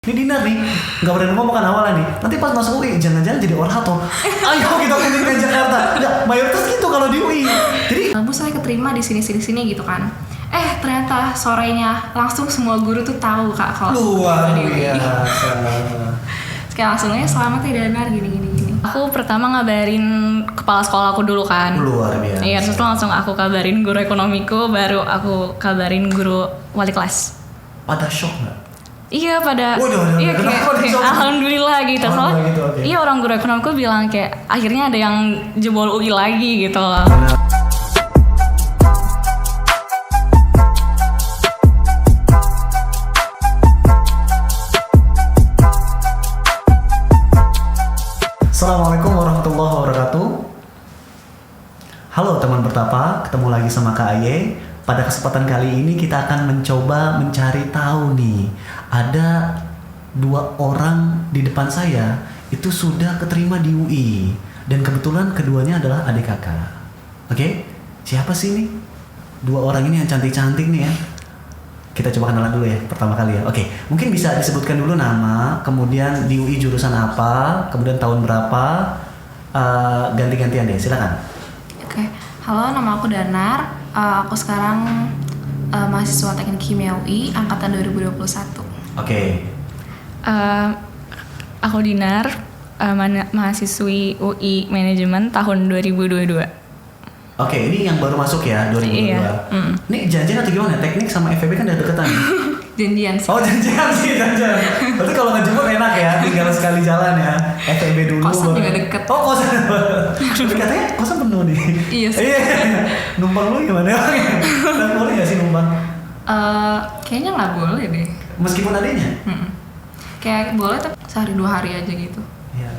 Ini Dinar nih, nggak berani ngomong kan awalnya nih. Nanti pas masuk UI, jangan-jangan jadi orator. Ayo kita pindah ke Jakarta. Nggak, mayoritas gitu kalau di UI. Jadi, Bu, saya keterima di sini gitu kan. Ternyata sorenya langsung semua guru tuh tahu Kak kalau luar di UI. biasa. Kayak langsung aja selamat ya Danar gini. Aku pertama ngabarin kepala sekolah aku dulu kan. Luar biasa. Iya, terus langsung aku kabarin guru ekonomiku, baru aku kabarin guru wali kelas. Pada shock nggak? Iya pada, Waduh, iya kayak alhamdulillah gitu. Soalnya gitu, okay. iya orang guru ekonomiku bilang kayak akhirnya ada yang jebol UI lagi gitu loh. Assalamualaikum warahmatullahi wabarakatuh. Halo teman bertapa, ketemu lagi sama Kak Aye. Pada kesempatan kali ini kita akan mencoba mencari tahu nih, ada 2 orang di depan saya itu sudah keterima di UI dan kebetulan keduanya adalah adik kakak. Oke, siapa sih nih 2 orang ini yang cantik-cantik nih ya? Kita coba kenalan dulu ya pertama kali ya. Oke, mungkin bisa disebutkan dulu nama, kemudian di UI jurusan apa, kemudian tahun berapa, ganti-gantian deh, silakan. Oke, halo, nama aku Danar. Aku sekarang mahasiswa Teknik Kimia UI angkatan 2021. Oke. Aku Dinar, mahasiswi UI Manajemen tahun 2022. Oke, ini yang baru masuk ya 2022. Iya. Ini janjian atau gimana? Teknik sama FEB kan udah deketan. Janjian sih. Oh janjian. Berarti kalau ngejemput enak ya, tinggal sekali jalan ya. FEB dulu. Kosan juga deket. Oh kosan. Tapi katanya kosan penuh nih. Iya sih. Numpang lu gimana? Dan boleh nggak sih numpang? Kayaknya nggak boleh deh. Meskipun adanya? Kayak boleh tapi sehari 2 hari aja gitu. Ya,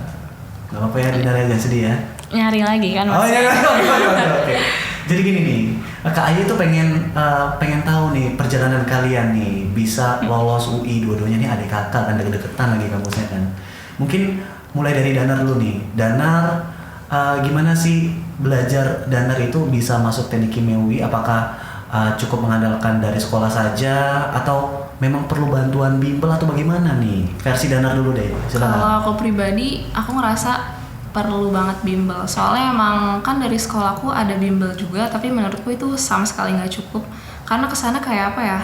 nggak apa-apa ya, Dinar aja sedih ya. Nyari lagi kan. Oh iya, oke. Jadi gini nih, Kak Ayu tuh pengen tahu nih perjalanan kalian nih bisa lolos UI dua-duanya nih adik kakak kan deket-deketan lagi kampusnya kan. Mungkin mulai dari Danar dulu nih. Danar gimana sih belajar Danar itu bisa masuk Teknik Kimia UI? Apakah cukup mengandalkan dari sekolah saja atau memang perlu bantuan bimbel atau bagaimana nih? Versi Danar dulu deh. Silakan. Kalau aku pribadi, aku ngerasa perlu banget bimbel. Soalnya emang kan dari sekolahku ada bimbel juga, tapi menurutku itu sama sekali nggak cukup. Karena kesana kayak apa ya?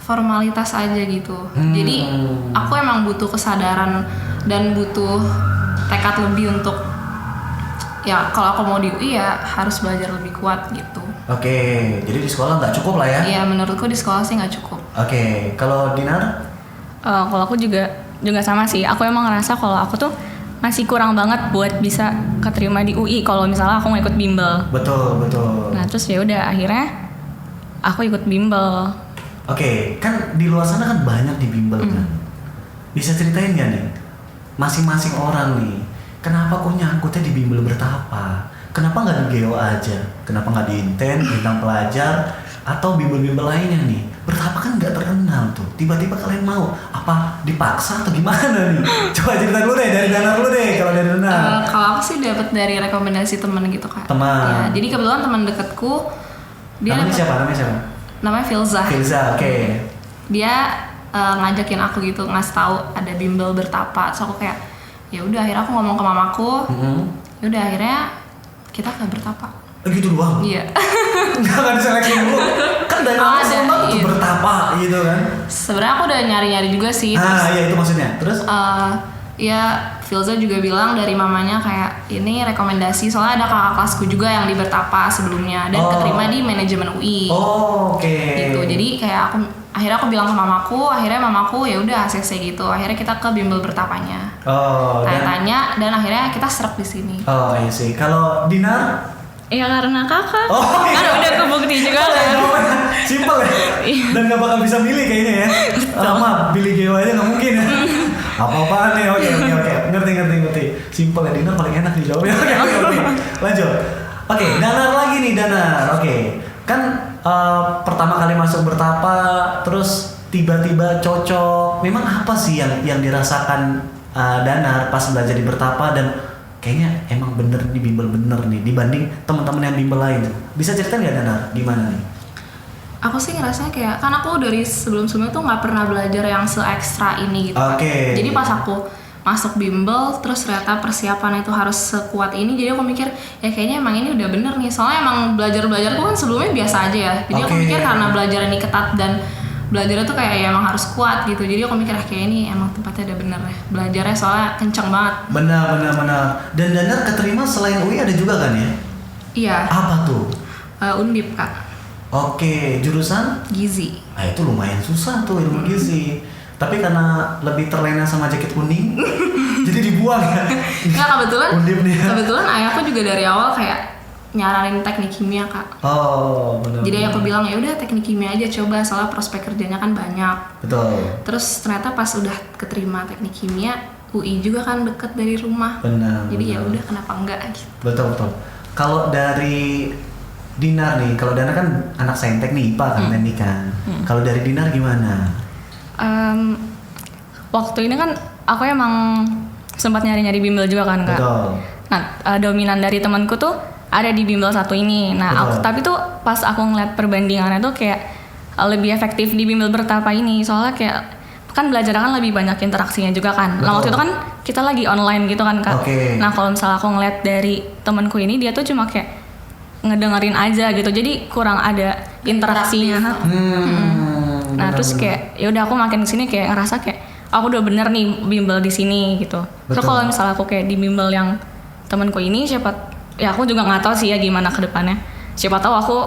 Formalitas aja gitu. Jadi aku emang butuh kesadaran dan butuh tekad lebih untuk ya kalau aku mau di UI ya harus belajar lebih kuat gitu. Oke, jadi di sekolah nggak cukup lah ya? Iya, menurutku di sekolah sih nggak cukup. Oke, kalau Dinar? Kalau aku juga sama sih. Aku emang ngerasa kalau aku tuh masih kurang banget buat bisa keterima di UI kalau misalnya aku mau ikut bimbel. Betul. Nah terus ya udah akhirnya aku ikut bimbel. Oke, kan di luar sana kan banyak di bimbel kan. Bisa ceritain nggak nih, masing-masing orang nih, kenapa kok nyangkutnya di bimbel bertapa? Kenapa nggak di Geo aja? Kenapa nggak di Inten, Bintang Pelajar, atau bimbel-bimbel lainnya nih? Bertapa kan nggak terkenal tuh. Tiba-tiba kalian mau? Apa dipaksa atau gimana nih? Coba cerita dulu deh, dari Danar dulu deh. Kalau dari Danar. Kalau aku sih dapat dari rekomendasi teman gitu kan. Teman. Ya, jadi kebetulan teman dekatku dia Namanya siapa? Namanya Filza. Oke. Dia ngajakin aku gitu, ngasih tahu ada bimbel bertapa. So aku kayak ya udah, akhirnya aku ngomong ke mamaku. Ya udah akhirnya kita ke bertapa. Gitu doang? Iya. Nggak diseleksi dulu. Kan dari awal sempat tuh bertapa gitu kan. Sebenarnya aku udah nyari-nyari juga sih. Iya itu maksudnya. Terus? Ya Filza juga bilang dari mamanya kayak ini rekomendasi, soalnya ada kakak kelasku juga yang di bertapa sebelumnya dan keterima di manajemen UI. Oke. Gitu. Jadi kayak akhirnya aku bilang ke mamaku, akhirnya mamaku ya udah ACC gitu. Akhirnya kita ke bimbel bertapanya. Tanya-tanya dan akhirnya kita serak di sini. Oh iya sih. Kalau Dinar? Ya karena kakak. Iya. Kan udah kebukti juga kan. Simpel ya. Dan gak bakal bisa milih kayaknya ya. Maaf, pilih Geo aja gak mungkin ya. Apa-apaan nih? Oke. Ngerti. Simpel ya, Dinar paling enak nih jawabnya. Oke. Lanjut. Oke, Danar lagi nih Danar. Oke. Kan pertama kali masuk bertapa, terus tiba-tiba cocok. Memang apa sih yang dirasakan Danar pas belajar di bertapa dan kayaknya emang bener nih bimbel bener nih dibanding teman-teman yang bimbel lain. Bisa ceritain nggak Danar gimana nih? Aku sih ngerasa kayak, kan aku dari sebelum-sebelumnya tuh nggak pernah belajar yang se-ekstra ini gitu. Oke. Jadi pas aku masuk bimbel, terus ternyata persiapan itu harus sekuat ini, jadi aku mikir ya kayaknya emang ini udah bener nih. Soalnya emang belajar-belajar tuh kan sebelumnya biasa aja ya. Jadi aku mikir karena belajar ini ketat dan belajarnya tuh kayak ya emang harus kuat gitu. Jadi aku mikir kayak ini emang tempatnya udah bener ya. Belajarnya soalnya kenceng banget. Benar. Dan Danar keterima selain UI ada juga kan ya? Iya. Apa tuh? Undip Kak. Oke, jurusan? Gizi. Nah itu lumayan susah tuh ilmu gizi. Tapi karena lebih terlena sama jaket kuning, jadi dibuang ya. Nggak, kebetulan Undip nih ya. kebetulan ayahku juga dari awal kayak nyaranin teknik kimia Kak. Oh benar. Jadi aku bilang ya udah teknik kimia aja coba, soalnya prospek kerjanya kan banyak. Betul. Terus ternyata pas udah keterima teknik kimia, UI juga kan deket dari rumah. Benar. Jadi ya udah kenapa enggak gitu. Betul. Kalau dari Dinar nih, kalau Dinar kan anak saintek nih, IPA kan, teknik kan. Kalau dari Dinar gimana? Waktu ini kan aku emang sempat nyari-nyari bimbel juga kan Kak. Betul. Nah, dominan dari temanku tuh ada di bimbel satu ini. Nah, tapi tuh pas aku ngeliat perbandingannya tuh kayak lebih efektif di bimbel Bertapa ini. Soalnya kayak kan belajar kan lebih banyak interaksinya juga kan. Nah, waktu itu kan kita lagi online gitu kan Kak. Nah, kalau misalnya aku ngeliat dari temanku ini, dia tuh cuma kayak ngedengerin aja gitu. Jadi kurang ada interaksinya. Nah, terus kayak ya udah aku makin kesini kayak ngerasa kayak aku udah bener nih bimbel di sini gitu. Terus kalau misalnya aku kayak di bimbel yang temanku ini, siapa ya aku juga nggak tahu sih ya gimana ke depannya. Siapa tahu aku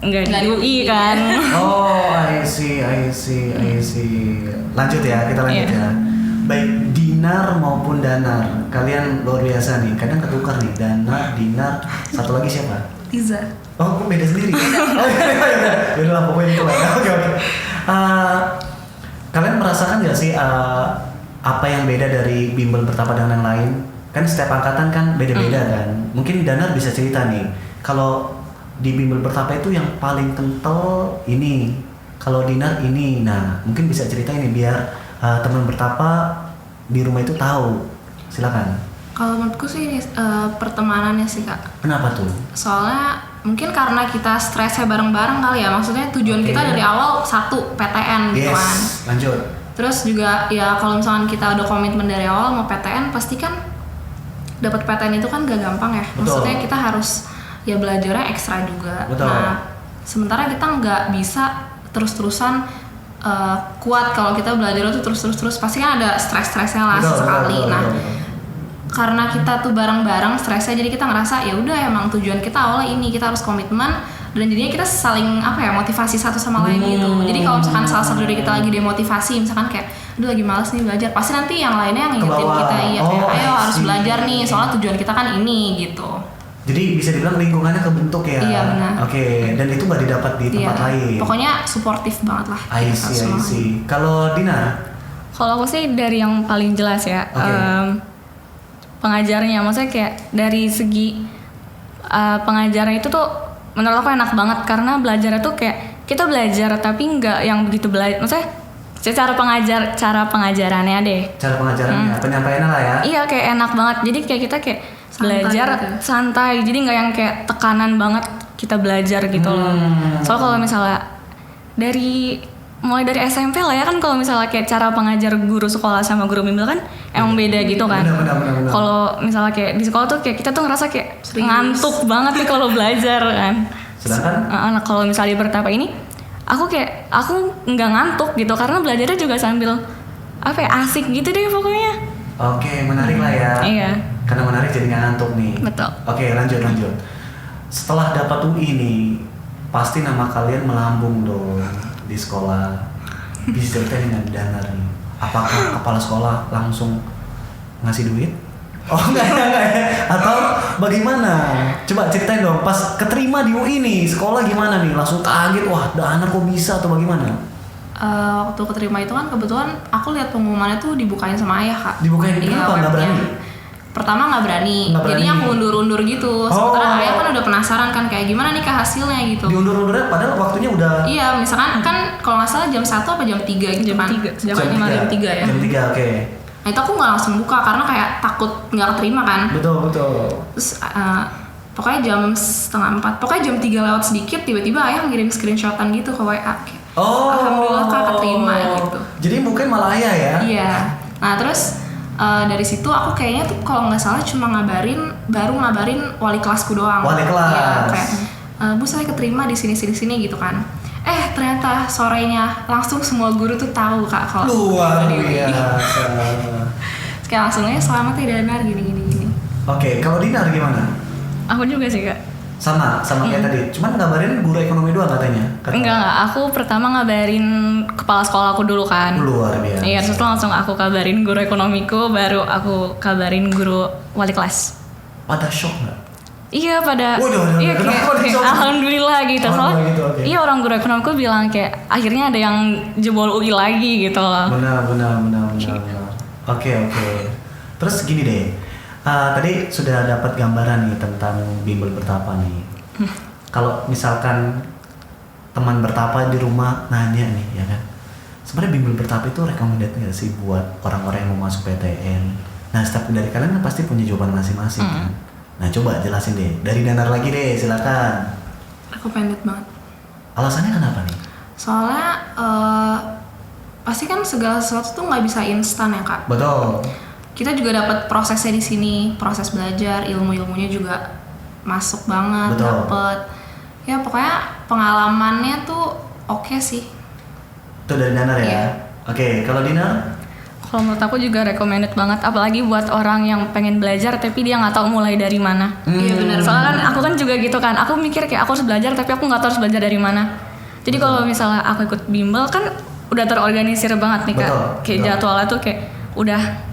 nggak di UI kan. Oh, I see. Lanjut ya, kita lanjut ya. Baik Dinar maupun Danar, kalian luar biasa nih. Kadang ketukar nih, Danar, Dinar, satu lagi siapa? Tiza. Oh, kok beda sendiri? Oh iya. Yaudah lah, pokoknya itu lah. Oke. Kalian merasakan nggak sih apa yang beda dari bimbel Bertapa dengan yang lain? Kan setiap angkatan kan beda-beda kan. Mungkin Danar bisa cerita nih. Kalau di bimbel Bertapa itu yang paling kental ini. Kalau Dinar ini. Nah, mungkin bisa cerita ini biar teman Bertapa di rumah itu tahu. Silakan. Kalau menurutku sih pertemanannya sih Kak. Kenapa tuh? Soalnya mungkin karena kita stresnya bareng-bareng kali ya. Maksudnya tujuan kita dari awal satu PTN gitu kan. Lanjut. Terus juga ya kalau misalkan kita udah komitmen dari awal mau PTN, pasti kan dapat PTN itu kan gak gampang ya. Maksudnya kita harus ya belajarnya ekstra juga. Nah, sementara kita nggak bisa terus-terusan kuat kalau kita belajar itu terus pasti kan ada stres-stresnya lah sesekali. Nah, karena kita tuh bareng-bareng stresnya, jadi kita ngerasa ya udah emang tujuan kita awalnya ini, kita harus komitmen dan jadinya kita saling motivasi satu sama lain gitu. Jadi kalau misalkan salah satu dari kita lagi demotivasi, misalkan kayak aduh lagi males nih belajar, pasti nanti yang lainnya yang ngingetin kita kayak ayo harus belajar nih soalnya tujuan kita kan ini gitu. Jadi bisa dibilang lingkungannya kebentuk ya. Iya benar. Oke, dan itu baru didapat di tempat lain. Pokoknya suportif banget lah. I see. Kalau Dina? Kalau aku sih dari yang paling jelas ya. Pengajarnya, maksudnya kayak dari segi pengajarnya itu tuh menurut aku enak banget karena belajarnya tuh kayak kita belajar tapi nggak yang begitu belajar, maksudnya cara pengajarannya deh. Cara pengajarannya, penyampaiannya lah ya. Iya, kayak enak banget. Jadi kayak kita kayak santai belajar gitu. Santai. Jadi nggak yang kayak tekanan banget kita belajar gitu loh. Soalnya kalau misalnya mulai dari SMP lah ya kan, kalau misalnya kayak cara pengajar guru sekolah sama guru bimbel kan emang beda gitu kan. Benar. Kalau misalnya kayak di sekolah tuh kayak kita tuh ngerasa kayak ngantuk banget nih kalau belajar kan. Sedangkan nah, kalau misalnya di Bertapa ini aku nggak ngantuk gitu karena belajarnya juga sambil asik gitu deh pokoknya. Oke, menarik lah ya. Iya. Karena menarik jadi nggak ngantuk nih. Betul. Oke, lanjut. Setelah dapat UI nih, pasti nama kalian melambung dong di sekolah. Bisa ceritain dengan Danar nih. Apakah kepala sekolah langsung ngasih duit? Oh enggak ya. Atau bagaimana? Coba ceritain dong, pas keterima di UI nih, sekolah gimana nih? Langsung kaget, wah Danar kok bisa atau bagaimana? Waktu keterima itu kan kebetulan aku lihat pengumumannya tuh dibukain sama ayah Kak. Dibukain kenapa? Nggak berani? Pertama nggak berani, jadinya aku undur-undur gitu. Sementara ayah kan udah penasaran kan kayak gimana nih Kak hasilnya gitu. Diundur-undurnya padahal waktunya udah. Iya, misalkan kan kalau nggak salah jam 1 apa jam 3 gitu kan. Jam 3 ya. Jam 3, oke. Nah itu aku nggak langsung buka karena kayak takut nggak keterima kan. Betul. Terus pokoknya jam 3:30, pokoknya jam 3 lewat sedikit tiba-tiba ayah ngirim screenshotan gitu ke WA kayak, alhamdulillah kak keterima gitu. Jadi mungkin malah ayah ya? Iya. Nah terus dari situ aku kayaknya tuh kalau nggak salah cuma baru ngabarin wali kelasku doang. Wali kelas. Ya, kayak Bu saya keterima di sini gitu kan. Ternyata sorenya langsung semua guru tuh tahu kak kalau luar biasa. Kayak langsungnya selamat ya Danar gini. Oke, kalau Dinar gimana? Aku juga sih kak. Sama kayak tadi. Cuman ngabarin guru ekonomi doang katanya. Enggak. Aku pertama ngabarin kepala sekolah aku dulu kan. Luar biasa. Iya, terus langsung aku kabarin guru ekonomiku, baru aku kabarin guru wali kelas. Pada shock nggak? Iya pada. Iya kayak alhamdulillah gitu. Soalnya gitu, okay. iya orang guru ekonomiku bilang kayak akhirnya ada yang jebol UI lagi gitu loh. Benar. Oke. Terus gini deh. Tadi sudah dapat gambaran nih tentang bimbel bertapa nih. Kalau misalkan teman bertapa di rumah nanya nih, ya kan? Sebenarnya bimbel bertapa itu recommended nggak sih buat orang-orang yang mau masuk PTN? Nah, setiap dari kalian kan pasti punya jawaban masing-masing. Kan? Nah, coba jelasin deh. Dari Danar lagi deh, silakan. Recommended banget. Alasannya kenapa nih? Soalnya pasti kan segala sesuatu tuh nggak bisa instan ya kak. Betul. Kita juga dapat prosesnya di sini, proses belajar, ilmunya juga masuk banget, dapet. Ya pokoknya pengalamannya tuh oke sih. Itu dari Danar ya. Yeah. Oke, kalau Dinar? Kalau menurut aku juga recommended banget, apalagi buat orang yang pengen belajar tapi dia nggak tahu mulai dari mana. Iya benar. Soalnya kan aku kan juga gitu kan, aku mikir kayak aku harus belajar tapi aku nggak tahu harus belajar dari mana. Jadi kalau misalnya aku ikut bimbel kan udah terorganisir banget nih kak, kayak jadwalnya tuh kayak udah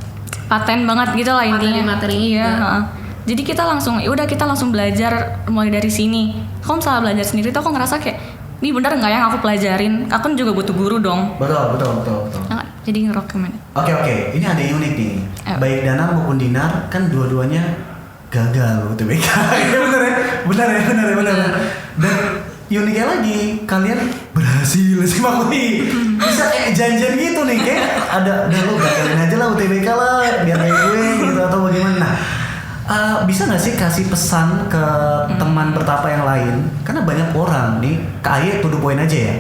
paten banget gitu lah intinya. Materi-materinya. Iya. Jadi kita langsung belajar mulai dari sini. Kalau misalnya belajar sendiri tuh aku ngerasa kayak ini benar nggak yang aku pelajarin? Aku kan juga butuh guru dong. Betul. Nah, jadi nge-recommend. Oke. Ini ada yang unik nih. Baik Danar maupun Dinar kan dua-duanya gagal UTBK. Benar ya. Dan uniknya lagi kalian berhasil sih Makui. Bisa kayak janjian gitu nih kayak ada udah lo gagalin aja lah UTBK lah biar kayak gue gitu atau bagaimana. Nah, bisa nggak sih kasih pesan ke teman bertapa yang lain? Karena banyak orang nih, kayak to the point aja ya.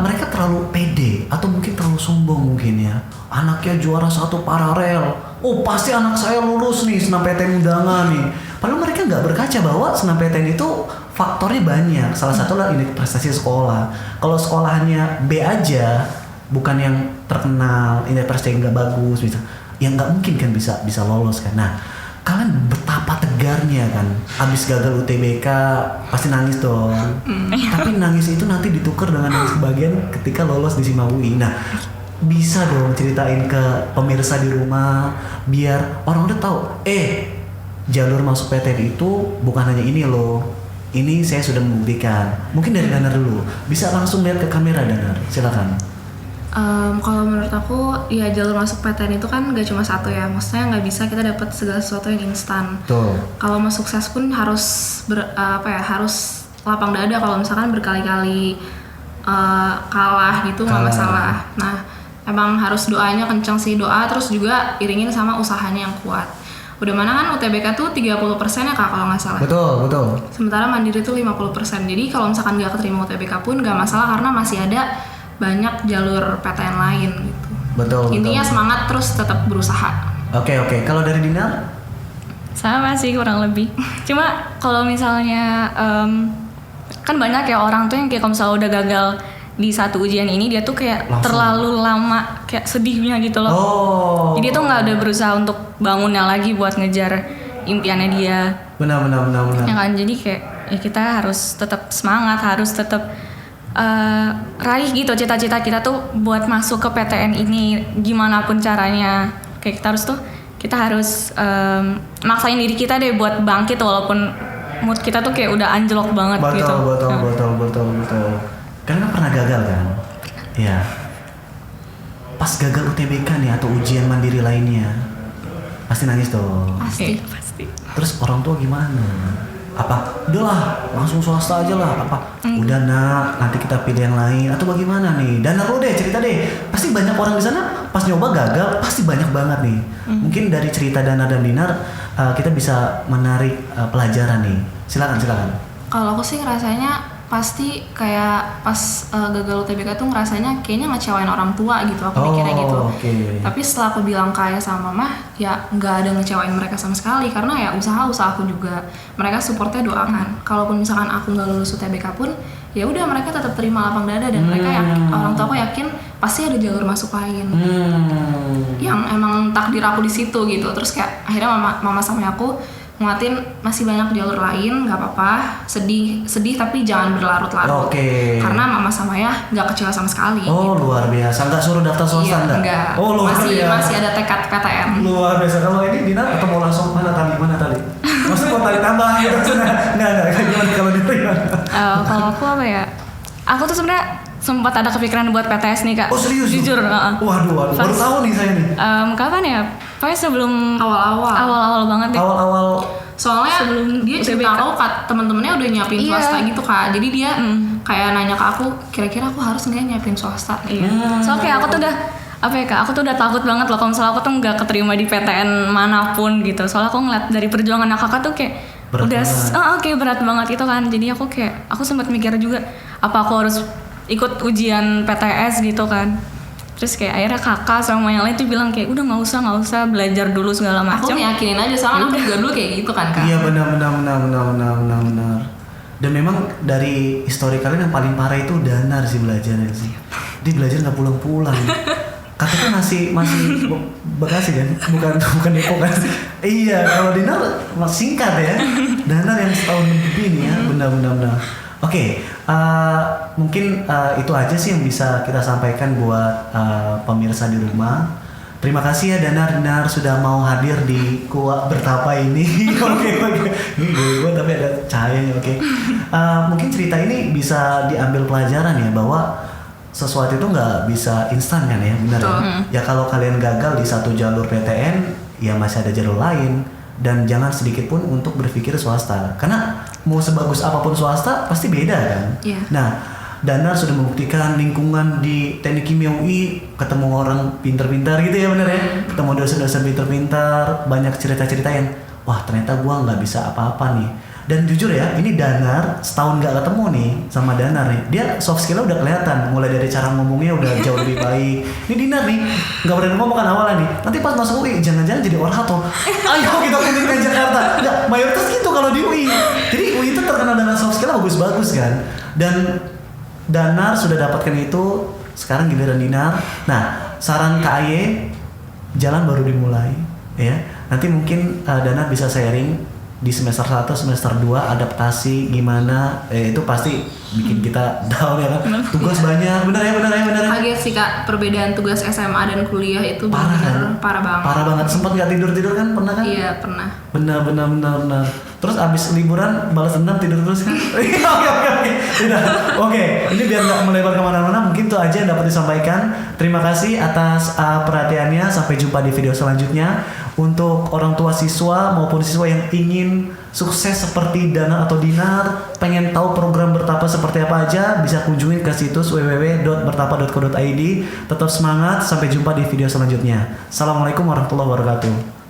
Mereka terlalu pede atau mungkin terlalu sombong mungkin ya. Anaknya juara 1 paralel. Oh pasti anak saya lulus nih senam PTN undangan nih. Padahal mereka nggak berkaca bahwa senam PTN itu faktornya banyak. Salah satu lah ini prestasi sekolah. Kalau sekolahnya B aja, bukan yang terkenal, ini prestasi nggak bagus, bisa, ya nggak mungkin kan bisa lolos kan. Nah, kalian betapa tegarnya kan, abis gagal UTBK pasti nangis dong. Tapi nangis itu nanti ditukar dengan nangis kebahagiaan ketika lolos di SIMA UI. Nah, bisa dong ceritain ke pemirsa di rumah biar orang udah tahu. Jalur masuk PTN itu bukan hanya ini loh. Ini saya sudah membuktikan. Mungkin dari Danar dulu, bisa langsung lihat ke kamera Danar. Silakan. Kalau menurut aku ya jalur masuk PTN itu kan gak cuma satu ya, maksudnya nggak bisa kita dapat segala sesuatu yang instan. Kalau mau sukses pun harus harus lapang dada. Kalau misalkan berkali-kali kalah gitu nggak masalah. Nah emang harus doanya kenceng sih, doa terus juga iringin sama usahanya yang kuat. Udah mana kan UTBK tuh 30% ya kak kalau nggak salah. Betul. Sementara mandiri tuh 50%. Jadi kalau misalkan nggak keterima UTBK pun nggak masalah karena masih ada banyak jalur PTN lain gitu. Betul. Intinya semangat terus tetap berusaha. Oke. Kalau dari Dinar? Sama sih kurang lebih. Cuma kalau misalnya kan banyak ya orang tuh yang kayak kalau misalnya udah gagal di satu ujian ini dia tuh kayak langsung terlalu lama kayak sedihnya gitu loh. Jadi tuh nggak ada berusaha untuk bangunnya lagi buat ngejar impiannya dia. Benar. Ya kan, jadi kayak ya kita harus tetap semangat, harus tetap raih gitu cita-cita kita tuh buat masuk ke PTN ini gimana pun caranya. Kayak kita harus maksain diri kita deh buat bangkit walaupun mood kita tuh kayak udah anjlok banget gitu. Betul. Kalian kan pernah gagal kan? Iya. Pas gagal UTBK nih atau ujian mandiri lainnya, pasti nangis dong. Pasti. Terus orang tua gimana? Apa? Udahlah, langsung swasta aja lah. Apa? Udah nak, nanti kita pilih yang lain atau bagaimana nih? Danar lo deh cerita deh. Pasti banyak orang di sana pas nyoba gagal pasti banyak banget nih. Mungkin dari cerita Dana dan Dinar kita bisa menarik pelajaran nih. Silakan. Kalau aku sih ngerasanya pasti kayak pas gagal UTBK tuh ngerasanya kayaknya ngecewain orang tua gitu, aku mikirnya gitu. Tapi setelah aku bilang ke ayah sama mama, ya nggak ada ngecewain mereka sama sekali, karena ya usaha aku juga, mereka supportnya doakan. Kalaupun misalkan aku nggak lulus UTBK pun, ya udah mereka tetap terima lapang dada dan mereka orang tua aku yakin pasti ada jalur masuk lain yang emang takdir aku di situ gitu. Terus kayak akhirnya mama sama aku nguatin masih banyak jalur lain, nggak apa-apa, sedih tapi jangan berlarut-larut. Karena mama sama ayah nggak kecewa sama sekali. Oh gitu. Luar biasa, nggak suruh daftar swasta enggak? Oh luar biasa. Masih ada tekad PTN. Luar biasa. Kalau ini Dinar atau mau langsung mana tali? Maksudnya mau tali tambahan gitu? Nggak. Gimana kalau diterima? Kalau aku apa ya? Aku tuh sebenarnya sempat ada kepikiran buat PTS nih Kak. Oh serius? Jujur. Waduh, baru tahu nih saya nih. Kapan ya? Pokoknya sebelum awal banget ya. Awal. Soalnya sebelum dia cerita aku temen-temennya udah nyiapin swasta gitu Kak. Jadi dia kayak nanya ke aku, kira-kira aku harus nggak nyiapin swasta? Soalnya kayak aku tuh udah aku tuh udah takut banget loh kalau misalnya aku tuh nggak keterima di PTN manapun gitu. Soalnya aku ngeliat dari perjuangan kakak tuh kayak berat kayak berat banget itu kan. Jadi aku sempat mikir juga apa aku harus ikut ujian PTS gitu kan. Terus kayak akhirnya kakak sama yang lain tuh bilang kayak udah nggak usah belajar dulu segala macam. Aku yakinin aja, soalnya aku juga dulu kayak gitu kan Kak. Iya benar. Dan memang dari histori kalian yang paling parah itu Danar sih belajarnya sih. Dia belajar nggak pulang-pulang. Kakaknya masih Bekasi kan, bukan Depok kan. Iya, kalau Dinar singkat ya. Danar yang setahun lebih nih ya, benar. Oke, mungkin itu aja sih yang bisa kita sampaikan buat pemirsa di rumah. Terima kasih ya Dinar sudah mau hadir di Kuak Bertapa ini. Oke. Ini gue tapi ada cahayanya. Oke. Mungkin cerita ini bisa diambil pelajaran ya bahwa sesuatu itu nggak bisa instan kan ya, benar ya? Ya kalau kalian gagal di satu jalur PTN, ya masih ada jalur lain. Dan jangan sedikit pun untuk berpikir swasta, karena mau sebagus apapun swasta pasti beda kan. Nah, Danar sudah membuktikan lingkungan di Teknik Kimia UI, ketemu orang pintar-pintar gitu ya, bener ya, ketemu dosen-dosen pintar-pintar, banyak cerita-cerita yang wah ternyata gua nggak bisa apa-apa nih. Dan jujur ya, ini Danar setahun nggak ketemu nih sama Danar nih, dia soft skill-nya udah kelihatan, mulai dari cara ngomongnya udah jauh lebih baik. Ini Dinar nih nggak berani ngomong kan awalnya nih, nanti pas masuk UI jangan-jangan jadi orator. Ayo kita ke Jakarta. Nggak, mayoritas gitu kalau di UI. Jadi UI itu terkenal dengan soft skill bagus-bagus kan. Dan Danar sudah dapatkan itu, sekarang giliran Dinar. Nah, saran KAY, jalan baru dimulai ya. Nanti mungkin Danar bisa sharing di semester 1, semester 2 adaptasi gimana, itu pasti bikin kita down ya kan. Tugas banyak, bener ya. Kaget sih Kak, perbedaan tugas SMA dan kuliah itu parah banget. Parah banget. Sempat nggak tidur kan, pernah kan? Iya, pernah. Benar. Terus abis liburan balas dendam tidur terus kan? Oke. Ini biar nggak melebar kemana-mana, mungkin itu aja yang dapat disampaikan. Terima kasih atas perhatiannya. Sampai jumpa di video selanjutnya. Untuk orang tua siswa maupun siswa yang ingin sukses seperti Dana atau Dinar, pengen tahu program Bertapa seperti apa aja, bisa kunjungi ke situs www.bertapa.co.id. Tetap semangat, sampai jumpa di video selanjutnya. Assalamualaikum warahmatullahi wabarakatuh.